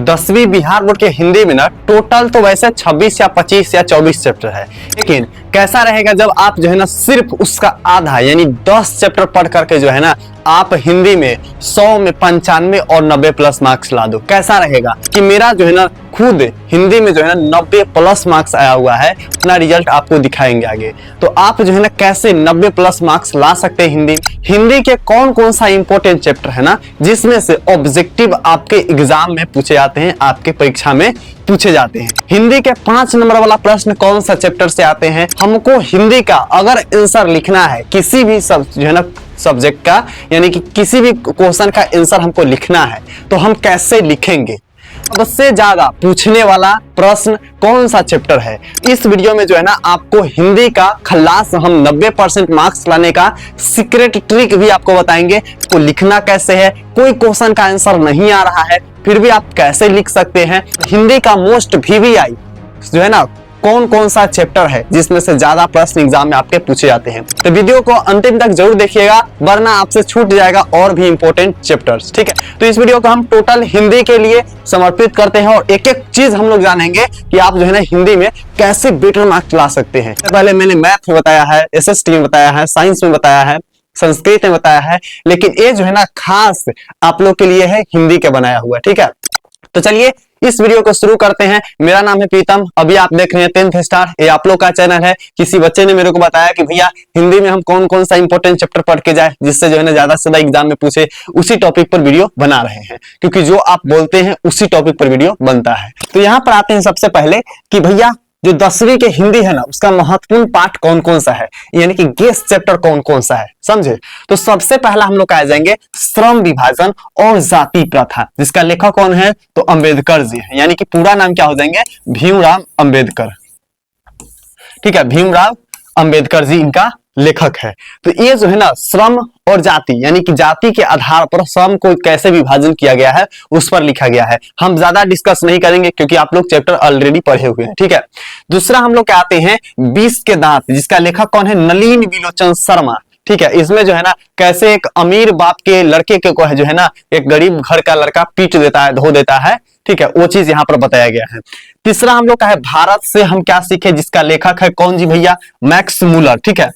10वीं बिहार बोर्ड के हिंदी में ना टोटल तो वैसे 26 या 25 या 24 चैप्टर है, लेकिन कैसा रहेगा जब आप जो है ना सिर्फ उसका आधा यानी 10 चैप्टर पढ़ करके जो है ना आप हिंदी में 100 में 95 और 90 प्लस मार्क्स ला दो। कैसा रहेगा कि मेरा जो है ना खुद हिंदी में जो है ना 90 प्लस मार्क्स आया हुआ है, अपना रिजल्ट आपको दिखाएंगे आगे। तो आप जो है ना कैसे 90 प्लस मार्क्स ला सकते हैं हिंदी के कौन कौन सा इंपॉर्टेंट चैप्टर है ना जिसमें से ऑब्जेक्टिव आपके एग्जाम में पूछे जाते हैं, आपके परीक्षा में पूछे जाते हैं। हिंदी के 5 नंबर वाला प्रश्न कौन सा चैप्टर से आते हैं, हमको हिंदी का अगर आंसर लिखना है किसी भी सब जो है ना सब्जेक्ट का यानी कि किसी भी क्वेश्चन का आंसर हमको लिखना है तो हम कैसे लिखेंगे, सबसे ज्यादा पूछने वाला प्रश्न कौन सा चैप्टर है। इस वीडियो में जो है ना आपको हिंदी का खल्लास हम 90% मार्क्स लाने का सीक्रेट ट्रिक भी आपको बताएंगे। तो लिखना कैसे है, कोई क्वेश्चन का आंसर नहीं आ रहा है फिर भी आप कैसे लिख सकते हैं। हिंदी का मोस्ट वीवीआई जो है ना कौन कौन सा चैप्टर है जिसमें से ज्यादा प्रश्न एग्जाम में आपके पूछे जाते हैं। तो वीडियो को अंतिम तक जरूर देखिएगा वरना आपसे छूट जाएगा और भी इंपॉर्टेंट चैप्टर्स। ठीक है, तो इस वीडियो को हम टोटल हिंदी के लिए समर्पित करते हैं और एक एक चीज हम लोग जानेंगे कि आप जो है ना हिंदी में कैसे बेटर मार्क्स ला सकते हैं। पहले मैंने मैथ में बताया है, एसएसटी में बताया है, साइंस में बताया है, संस्कृत में बताया है, लेकिन ये जो है ना खास आप लोग के लिए है हिंदी का बनाया हुआ। ठीक है, तो चलिए इस वीडियो को शुरू करते हैं। मेरा नाम है प्रीतम, अभी आप देख रहे हैं 10th स्टार, ये आप लोग का चैनल है। किसी बच्चे ने मेरे को बताया कि भैया हिंदी में हम कौन कौन सा इंपॉर्टेंट चैप्टर पढ़ के जाए जिससे जो है ना ज्यादा से ज्यादा एग्जाम में पूछे, उसी टॉपिक पर वीडियो बना रहे हैं क्योंकि जो आप बोलते हैं उसी टॉपिक पर वीडियो बनता है। तो यहाँ पर आते हैं सबसे पहले कि भैया जो 10वीं के हिंदी है ना उसका महत्वपूर्ण पार्ट कौन कौन सा है, यानी कि गेस चैप्टर कौन कौन सा है, समझे। तो सबसे पहला हम लोग आ जाएंगे श्रम विभाजन और जाति प्रथा, जिसका लेखक कौन है तो अंबेडकर जी है, यानी कि पूरा नाम क्या हो जाएंगे भीमराव अंबेडकर। ठीक है, भीमराव अंबेडकर जी इनका लेखक है। तो ये जो है ना श्रम और जाति यानी कि जाति के आधार पर श्रम को कैसे विभाजन किया गया है उस पर लिखा गया है। हम ज्यादा डिस्कस नहीं करेंगे क्योंकि आप लोग चैप्टर ऑलरेडी पढ़े हुए हैं। ठीक है, दूसरा हम लोग आते हैं 20 के दांत, जिसका लेखक कौन है नलिन विलोचन शर्मा। ठीक है, इसमें जो है ना कैसे एक अमीर बाप के लड़के को है जो है ना एक गरीब घर का लड़का पीट देता है, धो देता है। ठीक है, वो चीज यहाँ पर बताया गया है। तीसरा हम लोग का है भारत से हम क्या सीखे, जिसका लेखक है कौन जी भैया मैक्स मूलर। ठीक है,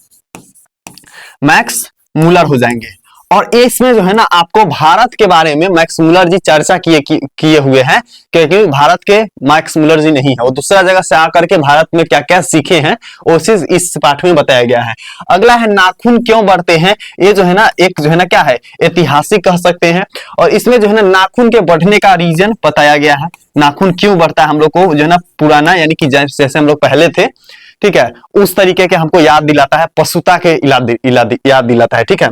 मैक्स मूलर हो जाएंगे। और इसमें जो है ना आपको भारत के बारे में मैक्स मूलर जी चर्चा किए हुए हैं क्योंकि भारत के मैक्स मूलर जी नहीं है, वो दूसरा जगह से आकर के भारत में क्या क्या सीखे हैं वो चीज इस पाठ में बताया गया है। अगला है नाखून क्यों बढ़ते हैं, ये जो है ना एक जो है ना क्या है ऐतिहासिक कह सकते हैं और इसमें जो है ना नाखून के बढ़ने का रीजन बताया गया है। नाखून क्यों बढ़ता है हम लोग को जो है ना पुराना यानी कि जैसे हम लोग पहले थे, ठीक है, उस तरीके के हमको याद दिलाता है, पशुता के याद दिलाता है। ठीक है,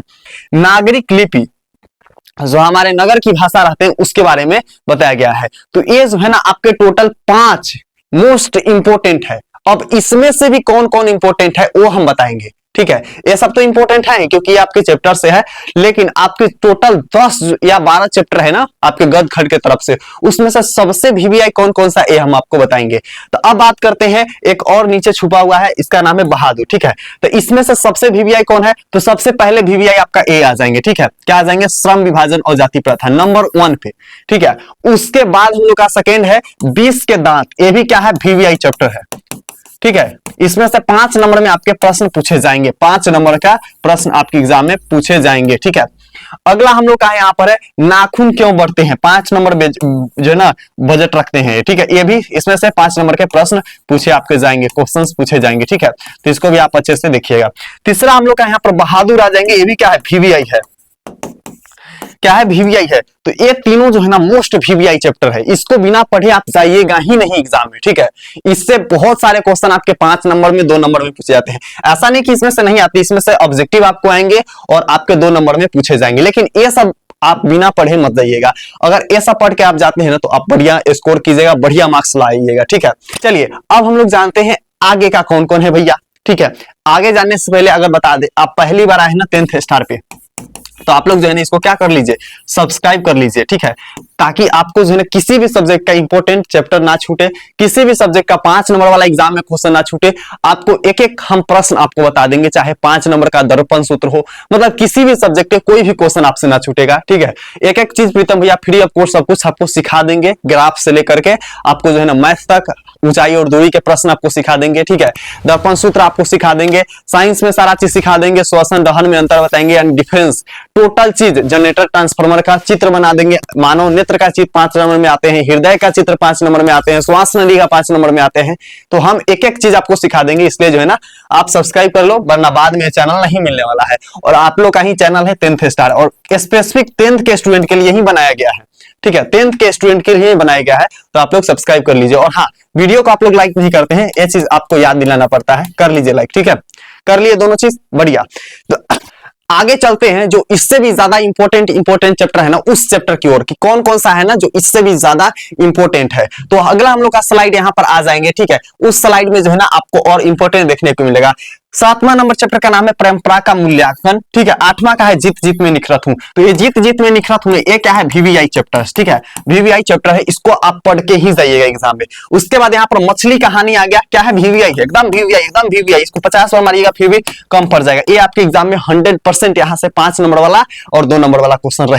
नागरिक लिपि जो हमारे नगर की भाषा रहते हैं उसके बारे में बताया गया है। तो ये जो है ना आपके टोटल 5 मोस्ट इंपोर्टेंट है। अब इसमें से भी कौन कौन इंपोर्टेंट है वो हम बताएंगे। ठीक है, ये सब तो इंपॉर्टेंट है क्योंकि ये आपके चैप्टर से है, लेकिन आपके टोटल 10 या 12 चैप्टर है ना आपके गद खंड के तरफ से, उसमें से सबसे वीवीआई कौन कौन सा ये हम आपको बताएंगे। तो अब बात करते हैं एक और नीचे छुपा हुआ है, इसका नाम है बहादुर। ठीक है, तो इसमें से सबसे वीवीआई कौन है तो सबसे पहले वीवीआई आपका ए आ जाएंगे। ठीक है, क्या आ जाएंगे श्रम विभाजन और जाति प्रथा नंबर 1 पे। ठीक है, उसके बाद हम लोग का सेकेंड है 20 के दांत, ये भी क्या है वीवीआई चैप्टर है। ठीक है, इसमें से 5 नंबर में आपके प्रश्न पूछे जाएंगे, 5 नंबर का प्रश्न आपके एग्जाम में पूछे जाएंगे। ठीक है, अगला हम लोग का यहाँ पर है नाखून क्यों बढ़ते हैं, 5 नंबर जो है ना बजट रखते हैं। ठीक है, ये भी इसमें से 5 नंबर के प्रश्न पूछे आपके जाएंगे, क्वेश्चंस पूछे जाएंगे। ठीक है, तो इसको भी आप अच्छे से देखिएगा। तीसरा हम लोग का यहाँ पर बहादुर आ जाएंगे, ये भी क्या है वीवीआई है। क्या है वीवीआई है, तो ये तीनों जो है ना मोस्ट वीवीआई चैप्टर है, इसको बिना पढ़े आप जाइएगा ही नहीं एग्जाम में। ठीक है, इससे बहुत सारे क्वेश्चन आपके 5 नंबर में 2 नंबर में पूछे जाते हैं। ऐसा नहीं कि इसमें से नहीं आती, इसमें से ऑब्जेक्टिव आपको आएंगे और आपके 2 नंबर में पूछे जाएंगे, लेकिन ये सब आप बिना पढ़े मत जाइएगा। अगर ये सब पढ़ के आप जाते हैं ना तो आप बढ़िया स्कोर कीजिएगा, बढ़िया मार्क्स लाइएगा। ठीक है, चलिए अब हम लोग जानते हैं आगे का कौन कौन है भैया। ठीक है, आगे जानने से पहले अगर बता दे, आप पहली बार आए ना 10th स्टार पे तो आप लोग जो है ना इसको क्या कर लीजिए, सब्सक्राइब कर लीजिए, ठीक है, ताकि आपको जो है ना किसी भी सब्जेक्ट का इंपॉर्टेंट चैप्टर ना छूटे, किसी भी सब्जेक्ट का 5 नंबर वाला एग्जाम में क्वेश्चन ना छूटे। आपको एक एक हम प्रश्न आपको बता देंगे, चाहे 5 नंबर का दर्पण सूत्र हो, मतलब किसी भी सब्जेक्ट के कोई भी क्वेश्चन आपसे ना छूटेगा, ठीक है। एक एक चीज प्रीतम भैया फ्री ऑफ कॉस्ट सब कुछ आपको सिखा देंगे, ग्राफ से लेकर के आपको जो है ना मैथ तक, ऊंचाई और दूरी के प्रश्न आपको सिखा देंगे, ठीक है। दर्पण सूत्र आपको सिखा देंगे, साइंस में सारा चीज सिखा देंगे, श्वसन दहन में अंतर बताएंगे, एंड डिफरेंस टोटल चीज, जनरेटर ट्रांसफार्मर का चित्र बना देंगे, मानव नेत्र का चित्र 5 नंबर में आते हैं, हृदय का चित्र 5 नंबर में आते हैं, श्वास नली का 5 नंबर में आते हैं। तो हम एक एक चीज आपको सिखा देंगे, इसलिए जो है ना आप सब्सक्राइब कर लो, वरना बाद में चैनल नहीं मिलने वाला है। और आप लोग का ही चैनल है 10th स्टार, और स्पेसिफिक 10th के स्टूडेंट के लिए ही बनाया गया है, ठीक है, 10th के स्टूडेंट के लिए बनाया गया है। तो आप लोग सब्सक्राइब कर लीजिए। और हाँ, वीडियो को आप लोग लाइक नहीं करते हैं, ये चीज आपको याद दिलाना पड़ता है, कर लीजिए लाइक, ठीक है, कर लिए दोनों चीज, बढ़िया। तो आगे चलते हैं, जो इससे भी ज्यादा इंपॉर्टेंट चैप्टर है ना, उस चैप्टर की ओर, कि कौन कौन सा है ना जो इससे भी ज्यादा इंपॉर्टेंट है। तो अगला हम लोग का स्लाइड यहाँ पर आ जाएंगे, ठीक है। उस स्लाइड में जो है ना आपको और इंपॉर्टेंट देखने को मिलेगा। 7वां नंबर चैप्टर का नाम है परंपरा का मूल्यांकन, ठीक है। 8वां का है जीत जीत में निखरत हूं। तो ये जीत जीत में निखरत हूं, ये क्या है, VVI चैप्टर, ठीक है, VVI चैप्टर है, इसको आप पढ़ के ही जाइएगा एग्जाम में। उसके बाद यहाँ पर मछली कहानी आ गया, क्या है, VVI, एकदम VVI, इसको 50 बार मारिएगा फिर भी कम पड़ जाएगा। ये आपके एग्जाम में 100% यहाँ से 5 नंबर वाला और 2 नंबर वाला क्वेश्चन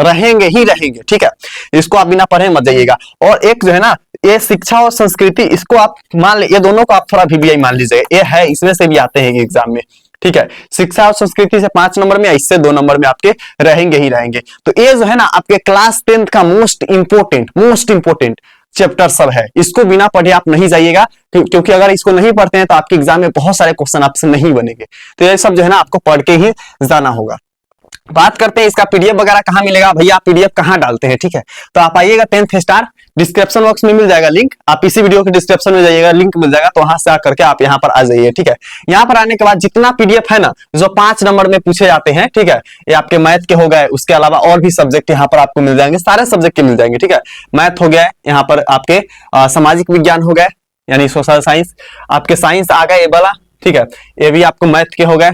रहेंगे, ठीक है। इसको आप बिना पढ़े मत जाइएगा। और एक जो है ना, ये शिक्षा और संस्कृति, इसको आप मान ले, ये दोनों को आप थोड़ा VVI मान लीजिएगा, ये है, इसमें से भी आते हैं एग्जाम में, ठीक है। शिक्षा और संस्कृति से 5 नंबर में, इससे 2 नंबर में आपके रहेंगे। तो ये जो है ना आपके क्लास 10th का मोस्ट इंपोर्टेंट चैप्टर सब है, इसको बिना पढ़े आप नहीं जाइएगा, क्योंकि अगर इसको नहीं पढ़ते हैं तो आपके एग्जाम में बहुत सारे क्वेश्चन आपसे नहीं बनेंगे। तो ये सब जो है ना आपको पढ़ के ही जाना होगा। बात करते हैं इसका पीडीएफ वगैरह कहाँ मिलेगा, भैया पीडीएफ कहाँ डालते हैं, ठीक है। तो आप आइएगा 10th स्टार, डिस्क्रिप्शन बॉक्स में मिल जाएगा लिंक, आप इसी वीडियो के डिस्क्रिप्शन में जाइएगा, लिंक मिल जाएगा, तो वहां से आकर के आप यहाँ पर आ जाइए, ठीक है। यहाँ पर आने के बाद जितना पीडीएफ है ना जो 5 नंबर में पूछे जाते हैं, ठीक है, ये आपके मैथ के हो गए, उसके अलावा और भी सब्जेक्ट यहाँ पर आपको मिल जाएंगे, सारे सब्जेक्ट के मिल जाएंगे, ठीक है। मैथ हो गया, यहाँ पर आपके सामाजिक विज्ञान हो गए, यानी सोशल साइंस, आपके साइंस आ गए ये वाला, ठीक है, ये भी आपको मैथ के हो गए,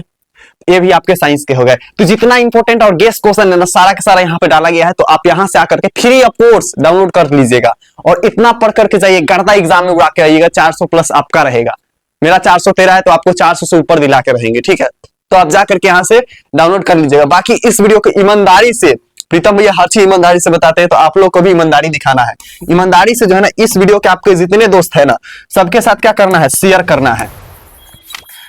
ये भी आपके साइंस के हो गए। तो जितना इंपॉर्टेंट और गेस्ट क्वेश्चन है ना सारा का सारा यहाँ पे डाला गया है, तो आप यहाँ से आकर के फ्री ऑफ कोर्स डाउनलोड कर लीजिएगा और इतना पढ़ करके जाइए, गर्दा एग्जाम में उड़ा के आइएगा, 400 प्लस आपका रहेगा। मेरा 413 है तो आपको 400 से ऊपर दिला के रहेंगे, ठीक है। तो आप जाकर के यहाँ से डाउनलोड कर लीजिएगा। बाकी इस वीडियो को ईमानदारी से, प्रीतम भैया हर चीज ईमानदारी से बताते हैं, तो आप लोग को भी ईमानदारी दिखाना है। ईमानदारी से जो है ना इस वीडियो के आपके जितने दोस्त है ना सबके साथ क्या करना है, शेयर करना है,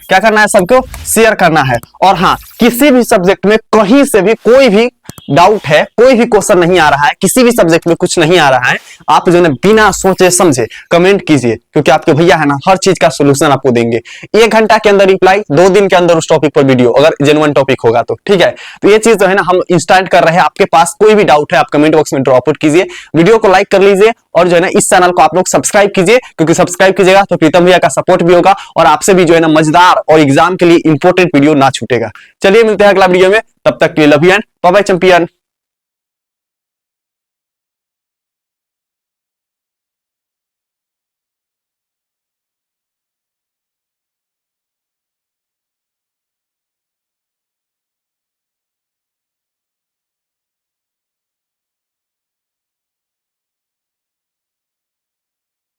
क्या करना है, सबको शेयर करना है। और हाँ, किसी भी सब्जेक्ट में कहीं से भी कोई भी डाउट है, कोई भी क्वेश्चन नहीं आ रहा है, किसी भी सब्जेक्ट में कुछ नहीं आ रहा है, आप जो है बिना सोचे समझे कमेंट कीजिए, क्योंकि आपके भैया है ना हर चीज का सोल्यूशन आपको देंगे। 1 घंटा के अंदर रिप्लाई, 2 दिन के अंदर उस टॉपिक पर वीडियो, अगर जेन्युइन टॉपिक होगा तो, ठीक है। तो ये चीज जो है ना हम इंस्टेंट कर रहे हैं। आपके पास कोई भी डाउट है आप कमेंट बॉक्स में ड्रॉप आउट कीजिए, वीडियो को लाइक कर लीजिए, और जो है ना इस चैनल को आप लोग सब्सक्राइब कीजिए, क्योंकि सब्सक्राइब कीजिएगा तो प्रीतम भैया का सपोर्ट भी होगा और आपसे भी जो है ना मजेदार और एग्जाम के लिए इंपॉर्टेंट वीडियो ना छूटेगा। चलिए मिलते हैं अगला वीडियो में, तब तक के लिए love you and bye bye champion.